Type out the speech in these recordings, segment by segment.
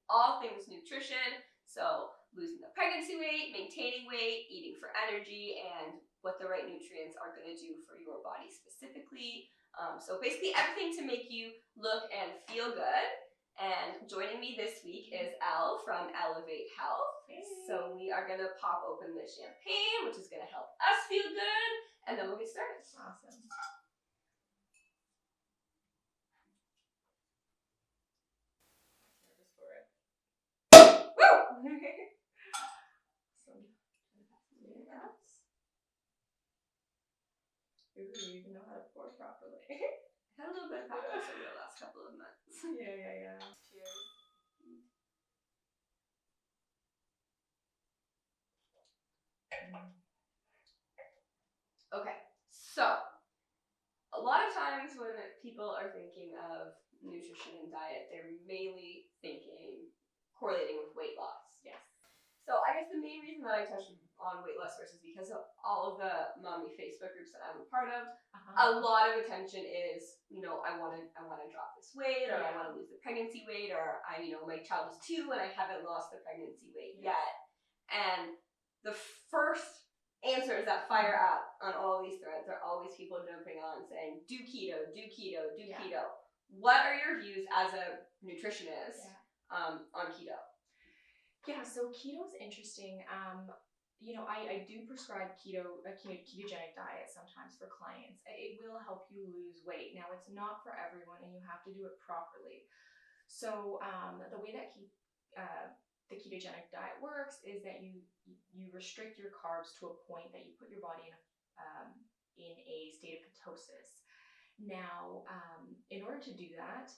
all things nutrition. So losing the pregnancy weight, maintaining weight, eating for energy, and what the right nutrients are going to do for your body specifically. So basically everything to make you look and feel good. And joining me this week is Elle from Ellevate Health. Hey. So we are going to pop open the champagne, which is going to help us feel good, and then we'll get started. Awesome. Nervous for it. Woo! Ooh, you even know how to pour properly. I had a little bit of practice over the last couple of months. Yeah. Cheers. Okay, so a lot of times when people are thinking of nutrition and diet, they're mainly correlating with weight loss. Yes. So I guess the main reason that I touched on weight loss first is because of all of the mommy Facebook groups that I'm a part of. A lot of attention is, I want to drop this weight, or I want to lose the pregnancy weight, or my child is 2 and I haven't lost the pregnancy weight yet. And the first answers that fire up on all of these threads are always people jumping on saying, do keto, do keto, do keto. What are your views as a nutritionist on keto? Yeah, so keto is interesting. I do prescribe a ketogenic diet sometimes for clients. It will help you lose weight. Now, it's not for everyone, and you have to do it properly. So the way that the ketogenic diet works is that you restrict your carbs to a point that you put your body in a state of ketosis. Now, in order to do that,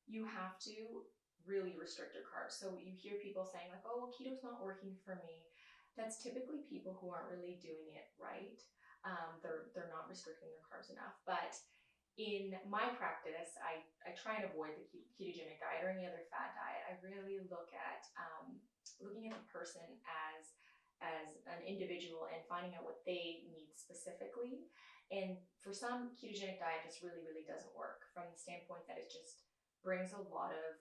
you have to really restrict your carbs. So you hear people saying like, oh, well, keto's not working for me. That's typically people who aren't really doing it right. They're not restricting their carbs enough. But in my practice, I try and avoid the ketogenic diet or any other fad diet. I really look at looking at the person as an individual and finding out what they need specifically. And for some, ketogenic diet just really, really doesn't work from the standpoint that it just brings a lot of,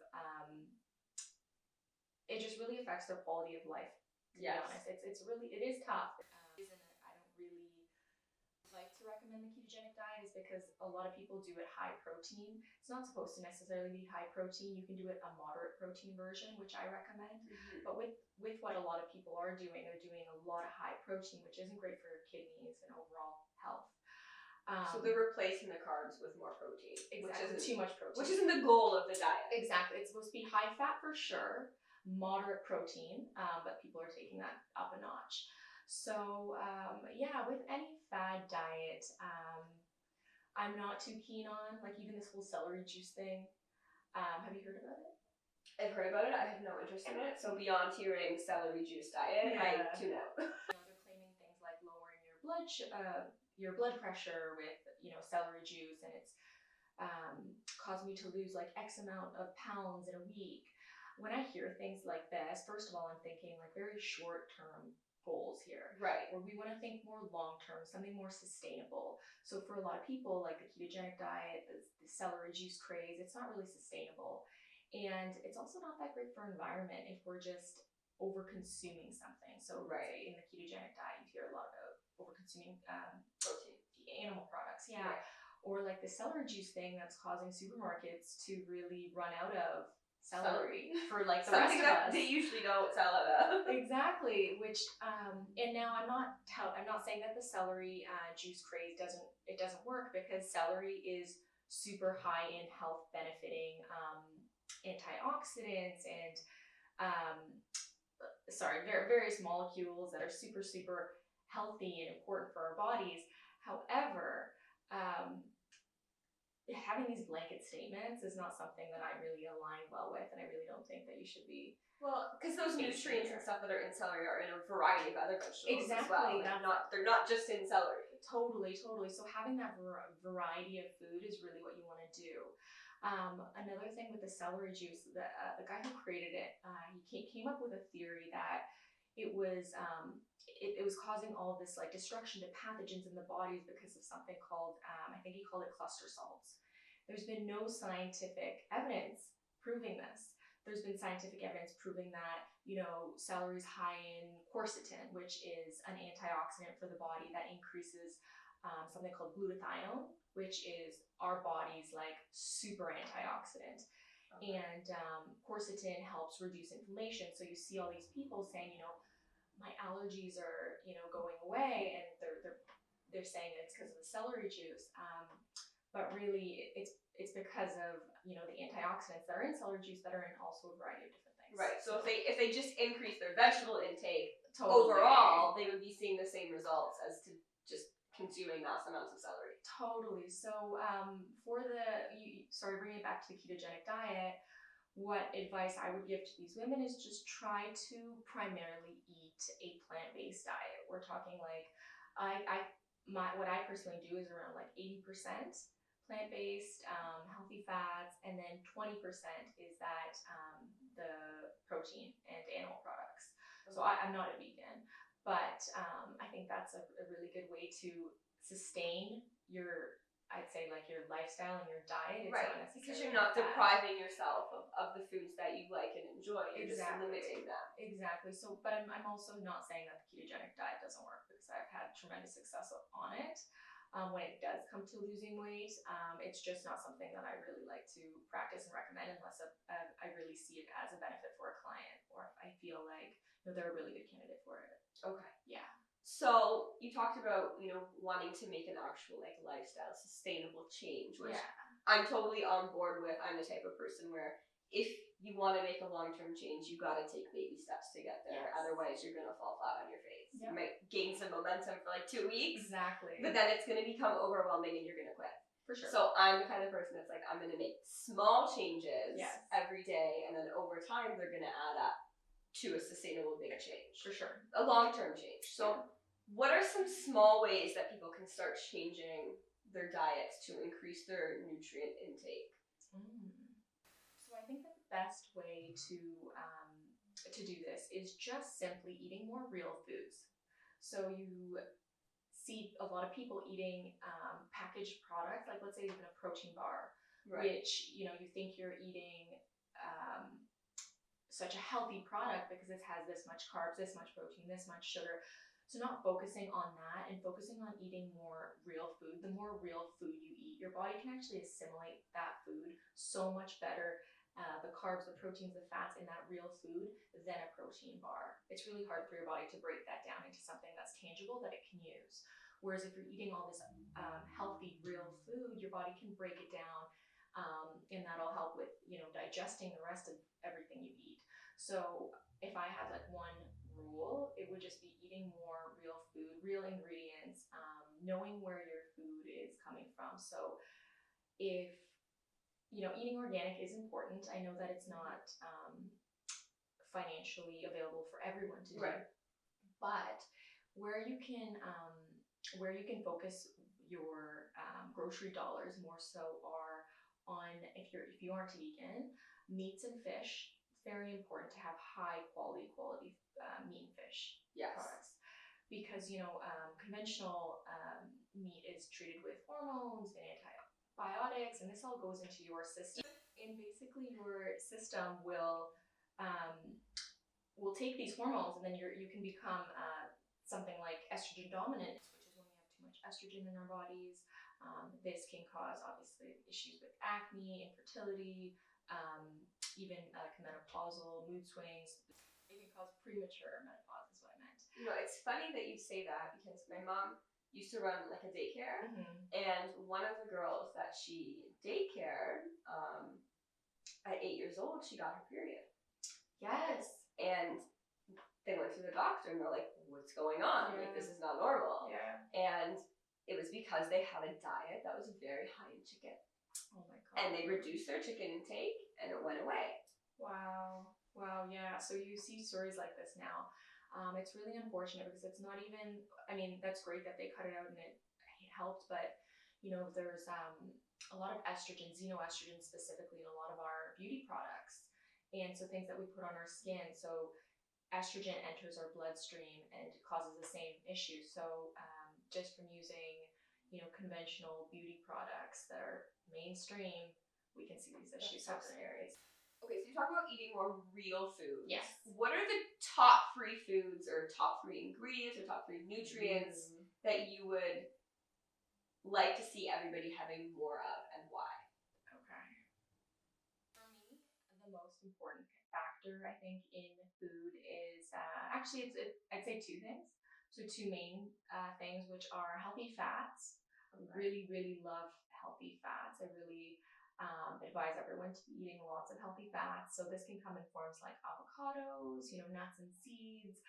it just really affects their quality of life, to be honest. It is tough. The reason that I don't really like to recommend the ketogenic diet is because a lot of people do it high protein. It's not supposed to necessarily be high protein. You can do it a moderate protein version, which I recommend. Mm-hmm. But with what a lot of people are doing, they're doing a lot of high protein, which isn't great for your kidneys and overall health. So they're replacing the carbs with more protein. Exactly. Too much protein. Which isn't the goal of the diet. Exactly. It's supposed to be high fat for sure, moderate protein, but people are taking that up a notch. So with any fad diet, I'm not too keen on, like even this whole celery juice thing. Have you heard about it? I've heard about it. I have no interest in it. So beyond hearing celery juice diet, I tune out. They're claiming things like lowering your blood pressure with celery juice, and it's caused me to lose like X amount of pounds in a week. When I hear things like this, first of all, I'm thinking like very short-term goals here. Right. Where we want to think more long-term, something more sustainable. So for a lot of people, like the ketogenic diet, the celery juice craze, it's not really sustainable. And it's also not that great for environment if we're just over-consuming something. So in the ketogenic diet, you hear a lot about over-consuming protein, animal products. Yeah. Right. Or like the celery juice thing that's causing supermarkets to really run out of celery for like the rest of us. They usually don't sell it up. Exactly. Which and now I'm not saying that the celery juice craze doesn't work, because celery is super high in health benefiting antioxidants and various molecules that are super, super healthy and important for our bodies. However, having these blanket statements is not something that I really align well with, and I really don't think that you should be. Well, because those nutrients and stuff that are in celery are in a variety of other vegetables as exactly. well. They're not just in celery. Totally. So having that variety of food is really what you want to do. Another thing with the celery juice, the guy who created it, he came up with a theory that it was causing all this like destruction to pathogens in the bodies because of something called, I think he called it cluster salts. There's been no scientific evidence proving this. there's been scientific evidence proving that, celery is high in quercetin, which is an antioxidant for the body that increases something called glutathione, which is our body's like super antioxidant. Okay. And quercetin helps reduce inflammation. So you see all these people saying, my allergies are, going away, and they're saying it's because of the celery juice. But really, it's because of the antioxidants that are in celery juice that are in also a variety of different things. Right. So if they just increase their vegetable intake, totally. Overall, they would be seeing the same results as to just consuming mass amounts of celery. Totally. So bringing it back to the ketogenic diet, what advice I would give to these women is just try to primarily eat a plant-based diet. We're talking like what I personally do is around like 80% plant-based, healthy fats, and then 20% is that the protein and animal products. So I'm not a vegan, but I think that's a really good way to sustain your, I'd say, like your lifestyle and your diet. It's right, not because you're not depriving yourself of the foods that you like and enjoy. You're just limiting them. Exactly. So, but I'm also not saying that the ketogenic diet doesn't work, because I've had tremendous success on it. When it does come to losing weight, it's just not something that I really like to practice and recommend unless I really see it as a benefit for a client, or if I feel like they're a really good candidate for it. Okay. Yeah. So you talked about, wanting to make an actual like lifestyle sustainable change, which I'm totally on board with. I'm the type of person where if you want to make a long-term change, you got to take baby steps to get there. Yes. Otherwise, you're going to fall flat on your face. Yep. You might gain some momentum for like 2 weeks. Exactly. But then it's going to become overwhelming and you're going to quit. For sure. So I'm the kind of person that's like, I'm going to make small changes every day, and then over time, they're going to add up to a sustainable big change. For sure. A long-term change. So what are some small ways that people can start changing their diets to increase their nutrient intake? So I think that the best way to do this is just simply eating more real foods. So you see a lot of people eating packaged products, like let's say even a protein bar, which you think you're eating such a healthy product because it has this much carbs, this much protein, this much sugar. So not focusing on that and focusing on eating more real food. The more real food you eat, your body can actually assimilate that food so much better, the carbs, the proteins, the fats in that real food than a protein bar. It's really hard for your body to break that down into something that's tangible that it can use. Whereas if you're eating all this healthy, real food, your body can break it down, and that'll help with digesting the rest of everything you eat. So if I had like one rule, it would just be eating more real food, real ingredients, knowing where your food is coming from. So if eating organic is important. I know that it's not financially available for everyone to do, but where you can focus your grocery dollars more so are on, if you aren't vegan, meats and fish. It's very important to have high quality meat and fish products, because conventional meat is treated with hormones and antibiotics, and this all goes into your system, and basically your system will take these hormones, and then you can become something like estrogen dominant, which is when we have too much estrogen in our bodies. This can cause obviously issues with acne, infertility, even menopausal mood swings. It can cause premature menopause is what I meant. It's funny that you say that, because my mom used to run like a daycare, and one of the girls that she daycared, at 8 years old, she got her period. Yes. And they went to the doctor and they're like, what's going on? Like, this is not normal. Yeah. And it was because they had a diet that was very high in chicken. Oh my God. And they reduced their chicken intake and it went away. Wow, yeah. So you see stories like this now. It's really unfortunate, because it's not even, that's great that they cut it out and it helped, but there's a lot of estrogen, xenoestrogen specifically, in a lot of our beauty products. And so things that we put on our skin. So estrogen enters our bloodstream and causes the same issue. So just from using, conventional beauty products that are mainstream, we can see these issues happen. Okay, so you talk about eating more real foods. Yes. What are the top 3 foods or top 3 ingredients or top 3 nutrients that you would like to see everybody having more of, and why? Okay. For me, the most important factor I think in food is actually I'd say 2 things. So 2 main things, which are healthy fats. I really love healthy fats. I really advise everyone to be eating lots of healthy fats. So this can come in forms like avocados, nuts and seeds,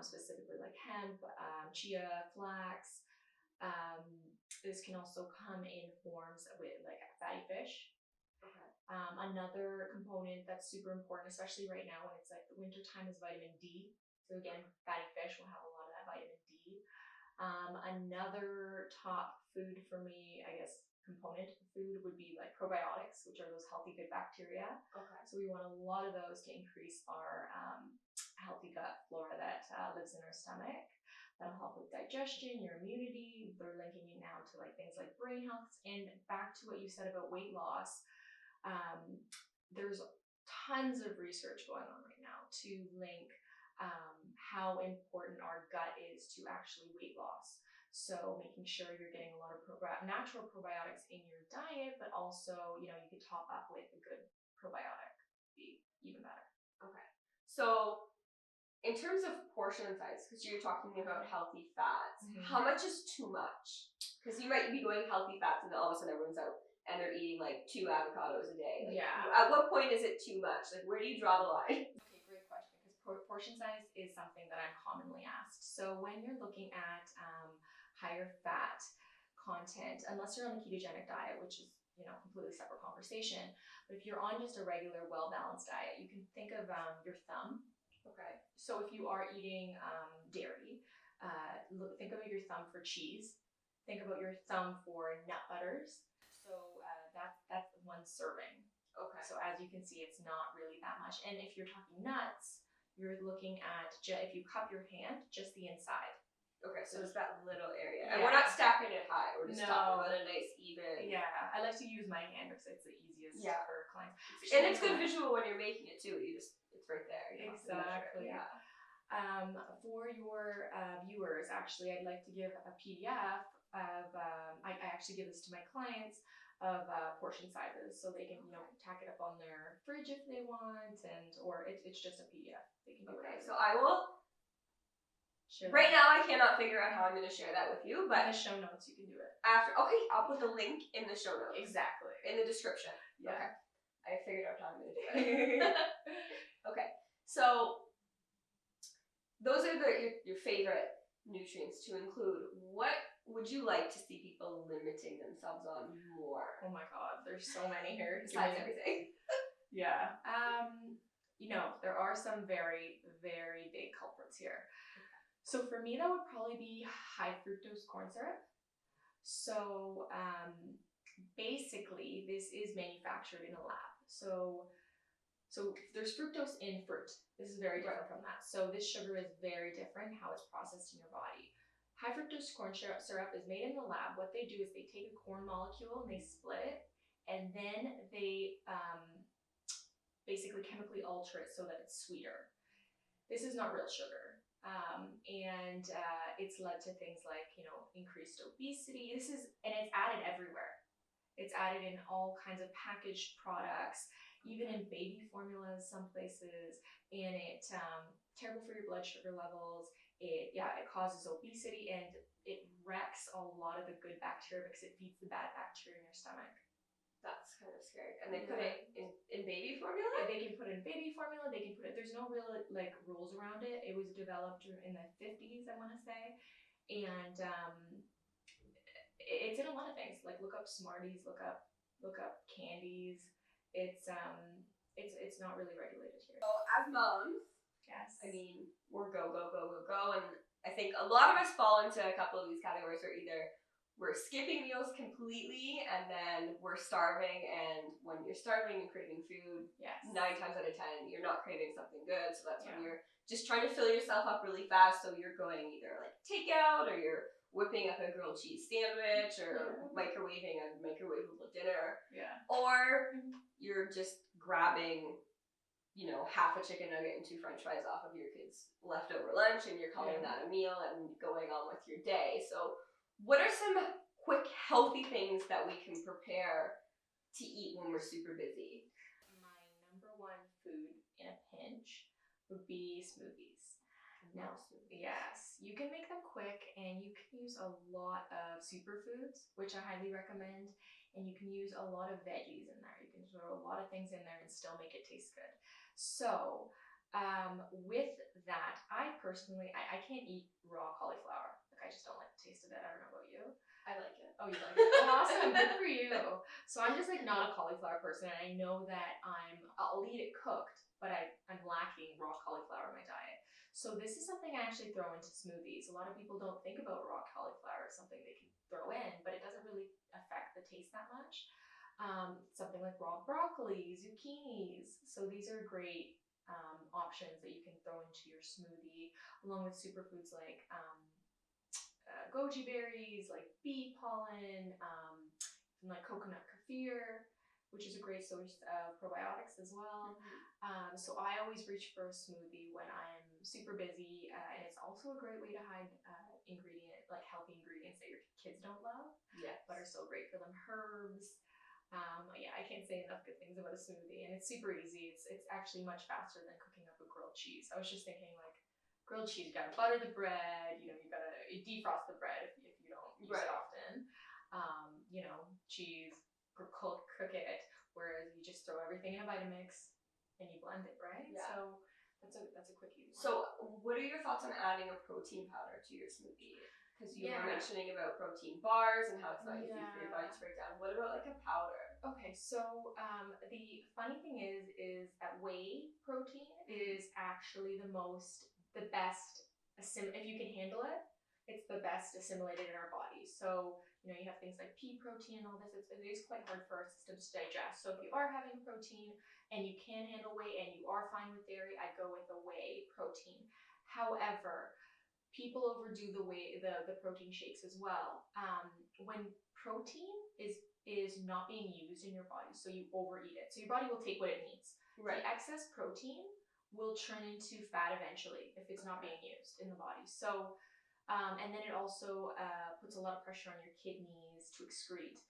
specifically like hemp, chia, flax. This can also come in forms with like fatty fish. Okay. Another component that's super important, especially right now when it's like the winter time, is vitamin D. So again, fatty fish will have a lot of that vitamin D. Another top food for me, I guess, component of food would be like probiotics, which are those healthy good bacteria. Okay. So we want a lot of those to increase our healthy gut flora that lives in our stomach. That'll help with digestion, your immunity. They're linking it now to like things like brain health. And back to what you said about weight loss, there's tons of research going on right now to link how important our gut is to actually weight loss. So making sure you're getting a lot of natural probiotics in your diet, but also, you could top up with a good probiotic, be even better. Okay. So in terms of portion size, because you're talking about healthy fats, how much is too much? Because you might be going healthy fats and then all of a sudden everyone's out and they're eating like 2 avocados a day. Like, at what point is it too much? Like, where do you draw the line? Okay, great question, because portion size is something that I'm commonly asked. So when you're looking at higher fat content, unless you're on the ketogenic diet, which is completely separate conversation, but if you're on just a regular well-balanced diet, you can think of your thumb. Okay. So if you are eating dairy, think about your thumb for cheese. Think about your thumb for nut butters. So that's 1 serving. Okay. So as you can see, it's not really that much. And if you're talking nuts, you're looking at if you cup your hand, just the inside. Okay, so just that little area. And we're not stacking it high. We're just talking about a nice even. Yeah, I like to use my hand because it's the easiest for clients. And it's good visual when you're making it too. It's right there. Exactly. Yeah. For your viewers, actually, I'd like to give a PDF of, I actually give this to my clients, of portion sizes, so they can, tack it up on their fridge if they want, or it's just a PDF. They can do it. So I will. Sure. Right now, I cannot figure out how I'm going to share that with you, but in the show notes, you can do it. Okay, I'll put the link in the show notes. Exactly. In the description. Yeah. Okay. I figured out how I'm going to do it. Okay. So those are your favorite nutrients to include. What would you like to see people limiting themselves on more? Oh my God, there's so many here. Besides everything. Yeah. There are some very, very big culprits here. So for me, that would probably be high fructose corn syrup. So basically, this is manufactured in a lab. So there's fructose in fruit. This is very different from that. So this sugar is very different how it's processed in your body. High fructose corn syrup is made in the lab. What they do is they take a corn molecule and they split it, and then they basically chemically alter it so that it's sweeter. This is not real sugar. And it's led to things like, increased obesity. And it's added everywhere. It's added in all kinds of packaged products, even in baby formulas some places, and it's terrible for your blood sugar levels. It causes obesity, and it wrecks a lot of the good bacteria because it feeds the bad bacteria in your stomach. That's kind of scary. And they put it in baby formula? They can put it in baby formula. They can put it, there's no real rules around it. It was developed in the 50s, I want to say. And it's in a lot of things. Like look up Smarties, look up candies. It's not really regulated here. So as moms, yes. I mean, we're go. And I think a lot of us fall into a couple of these categories where either we're skipping meals completely, and then we're starving, and when you're starving and craving food, 9 times out of 10, you're not craving something good, so that's when you're just trying to fill yourself up really fast, so you're going either like takeout, or you're whipping up a grilled cheese sandwich, or microwaving a microwavable dinner, or you're just grabbing, you know, half a chicken nugget and 2 French fries off of your kid's leftover lunch, and you're calling that a meal and going on with your day. So what are some quick, healthy things that we can prepare to eat when we're super busy? My number one food in a pinch would be smoothies. Now, yes, you can make them quick, and you can use a lot of superfoods, which I highly recommend, and you can use a lot of veggies in there. You can throw a lot of things in there and still make it taste good. So, with that, I personally, I can't eat raw cauliflower. Like, I just don't like the taste of it. I don't know about you. I like it. Oh, you like it? Oh, awesome. Good for you. So I'm just like not a cauliflower person, and I know that I'll eat it cooked, but I'm lacking raw cauliflower in my diet. So this is something I actually throw into smoothies. A lot of people don't think about raw cauliflower as something they can throw in, but it doesn't really affect the taste that much. Something like raw broccoli, zucchinis. So these are great options that you can throw into your smoothie, along with superfoods like goji berries, like bee pollen, and like coconut kefir, which is a great source of probiotics as well. So I always reach for a smoothie when I'm super busy, and it's also a great way to hide healthy ingredients that your kids don't love, but are still great for them. Herbs. I can't say enough good things about a smoothie, and it's super easy. It's actually much faster than cooking up a grilled cheese. I was just thinking, like, grilled cheese, you gotta butter the bread, you gotta defrost the bread if you don't use it often. Cheese, cook it, whereas you just throw everything in a Vitamix and you blend it, right? Yeah. So that's a quick easy one. So what are your thoughts on adding a protein powder to your smoothie? Because you were mentioning about protein bars and how it's not easy for your body to break down. What about like a powder? Okay, so the funny thing is that whey protein is actually the best, if you can handle it, it's the best assimilated in our body. So, you have things like pea protein and all this. It is quite hard for our systems to digest. So if you are having protein and you can handle whey and you are fine with dairy, I'd go with the whey protein. However, people overdo the protein shakes as well. When protein is not being used in your body, so you overeat it. So your body will take what it needs. Right. The excess protein will turn into fat eventually if it's not being used in the body. So, and then it also puts a lot of pressure on your kidneys to excrete.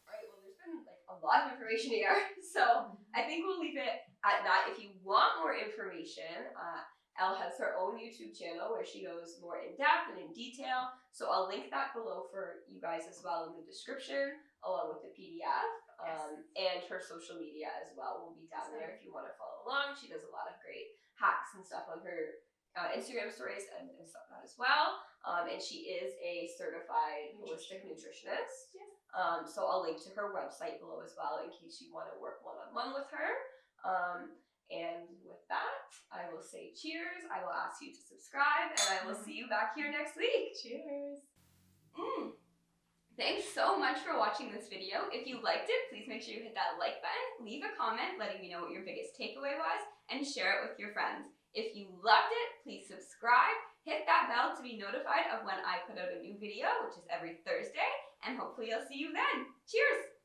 All right, well, there's been like a lot of information here, so I think we'll leave it at that. If you want more information, Elle has her own YouTube channel where she goes more in depth and in detail. So I'll link that below for you guys as well in the description, along with the PDF, and her social media as well will be down there if you want to follow along. She does a lot of great hacks and stuff on her Instagram stories and stuff like that as well. And she is a certified holistic nutritionist. Yes. So I'll link to her website below as well in case you want to work one-on-one with her. And with that, I will say cheers. I will ask you to subscribe, and I will see you back here next week. Cheers. Thanks so much for watching this video. If you liked it, please make sure you hit that like button, leave a comment letting me know what your biggest takeaway was, and share it with your friends. If you loved it, please subscribe, hit that bell to be notified of when I put out a new video, which is every Thursday, and hopefully I'll see you then. Cheers!